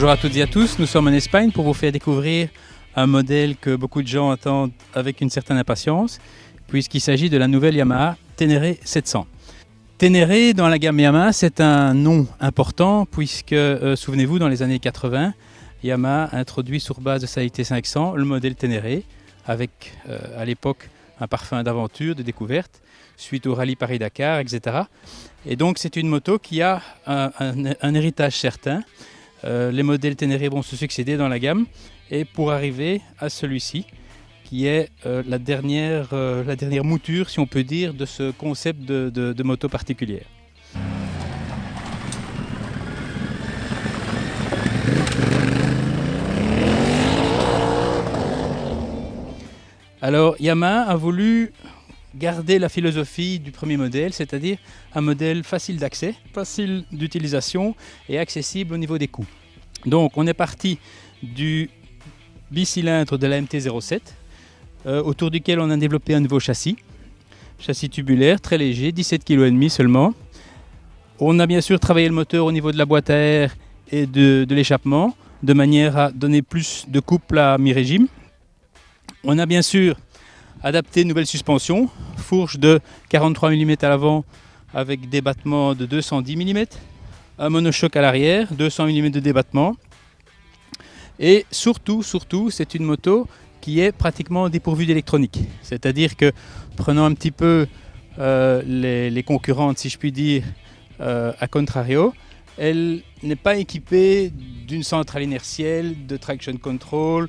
Bonjour à toutes et à tous, nous sommes en Espagne pour vous faire découvrir un modèle que beaucoup de gens attendent avec une certaine impatience, puisqu'il s'agit de la nouvelle Yamaha Ténéré 700. Ténéré dans la gamme Yamaha, c'est un nom important puisque, souvenez-vous, dans les années 80, Yamaha a introduit sur base de sa XT500 le modèle Ténéré avec à l'époque un parfum d'aventure, de découverte, suite au rallye Paris-Dakar, etc. Et donc c'est une moto qui a un héritage certain. Les modèles Ténéré vont se succéder dans la gamme et pour arriver à celui-ci qui est la dernière mouture, si on peut dire, de ce concept de moto particulière. Alors Yamaha a voulu garder la philosophie du premier modèle, c'est-à-dire un modèle facile d'accès, facile d'utilisation et accessible au niveau des coûts. Donc on est parti du bicylindre de la MT-07, autour duquel on a développé un nouveau châssis tubulaire très léger, 17,5 kg seulement. On a bien sûr travaillé le moteur au niveau de la boîte à air et de l'échappement, de manière à donner plus de couple à mi-régime. On a bien sûr adapté une nouvelle suspension, fourche de 43 mm à l'avant avec des battements de 210 mm, un monochoc à l'arrière, 200 mm de débattement. Et surtout, c'est une moto qui est pratiquement dépourvue d'électronique. C'est-à-dire que, prenant un petit peu les concurrentes, si je puis dire, à contrario, elle n'est pas équipée d'une centrale inertielle, de traction control,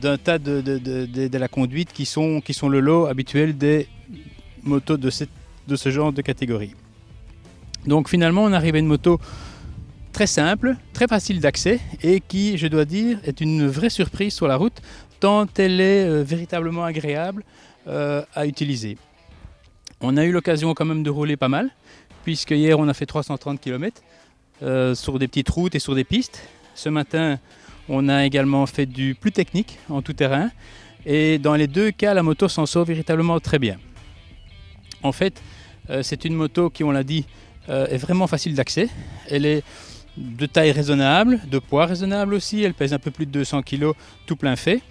d'un tas de la conduite qui sont le lot habituel des motos de ce genre de catégorie. Donc finalement on arrive à une moto très simple, très facile d'accès et qui, je dois dire, est une vraie surprise sur la route tant elle est véritablement agréable à utiliser. On a eu l'occasion quand même de rouler pas mal puisque hier on a fait 330 km sur des petites routes et sur des pistes. Ce matin on a également fait du plus technique en tout terrain et dans les deux cas la moto s'en sort véritablement très bien. En fait c'est une moto qui, on l'a dit, est vraiment facile d'accès. Elle est de taille raisonnable, de poids raisonnable aussi, elle pèse un peu plus de 200 kg tout plein fait.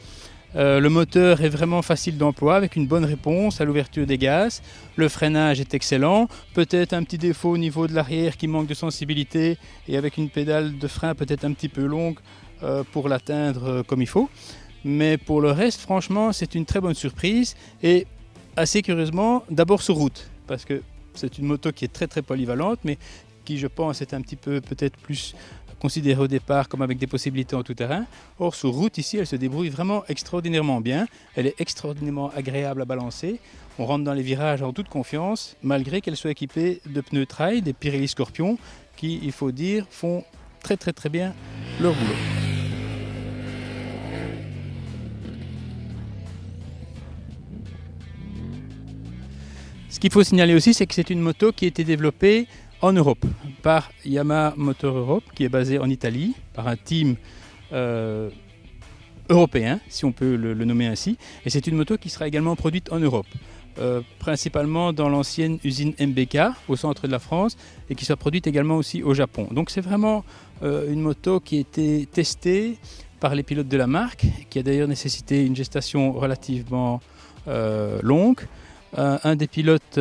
Le moteur est vraiment facile d'emploi avec une bonne réponse à l'ouverture des gaz. Le freinage est excellent, peut-être un petit défaut au niveau de l'arrière qui manque de sensibilité et avec une pédale de frein peut-être un petit peu longue pour l'atteindre comme il faut. Mais pour le reste, franchement, c'est une très bonne surprise et assez curieusement, d'abord sur route parce que c'est une moto qui est très polyvalente mais qui, je pense, est un petit peu peut-être plus considérée au départ comme avec des possibilités en tout terrain. Or sur route ici elle se débrouille vraiment extraordinairement bien, elle est extraordinairement agréable à balancer, on rentre dans les virages en toute confiance malgré qu'elle soit équipée de pneus trail, des Pirelli Scorpion qui, il faut dire, font très bien leur boulot. Ce qu'il faut signaler aussi, c'est que c'est une moto qui a été développée en Europe par Yamaha Motor Europe, qui est basé en Italie, par un team européen, si on peut le nommer ainsi. Et c'est une moto qui sera également produite en Europe, principalement dans l'ancienne usine MBK, au centre de la France, et qui sera produite également aussi au Japon. Donc c'est vraiment une moto qui a été testée par les pilotes de la marque, qui a d'ailleurs nécessité une gestation relativement longue. Un des pilotes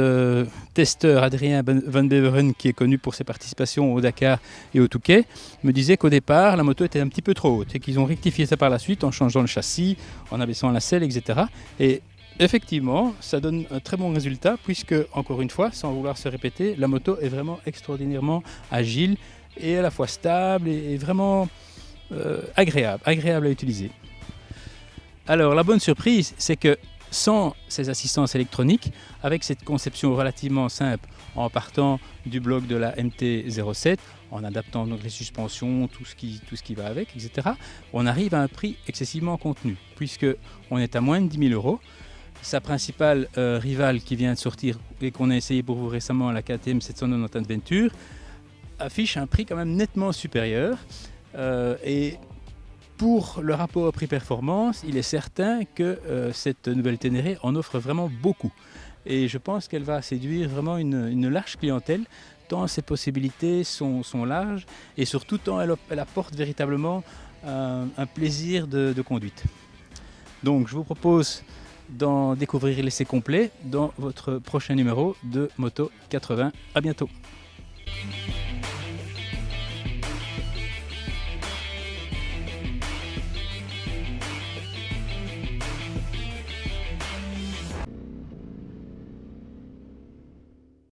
testeurs, Adrien Van Beveren, qui est connu pour ses participations au Dakar et au Touquet, me disait qu'au départ la moto était un petit peu trop haute et qu'ils ont rectifié ça par la suite en changeant le châssis, en abaissant la selle, etc. Et effectivement ça donne un très bon résultat puisque, encore une fois, sans vouloir se répéter, la moto est vraiment extraordinairement agile et à la fois stable et vraiment agréable à utiliser. Alors la bonne surprise, c'est que sans ces assistances électroniques, avec cette conception relativement simple, en partant du bloc de la MT-07, en adaptant les suspensions, tout ce qui va avec, etc., on arrive à un prix excessivement contenu, puisqu'on est à moins de 10 000 €. Sa principale rivale qui vient de sortir et qu'on a essayé pour vous récemment, la KTM 790 Adventure, affiche un prix quand même nettement supérieur. Et pour le rapport prix-performance, il est certain que cette nouvelle Ténéré en offre vraiment beaucoup. Et je pense qu'elle va séduire vraiment une large clientèle, tant ses possibilités sont larges et surtout tant elle apporte véritablement un plaisir de conduite. Donc je vous propose d'en découvrir l'essai complet dans votre prochain numéro de Moto 80. À bientôt.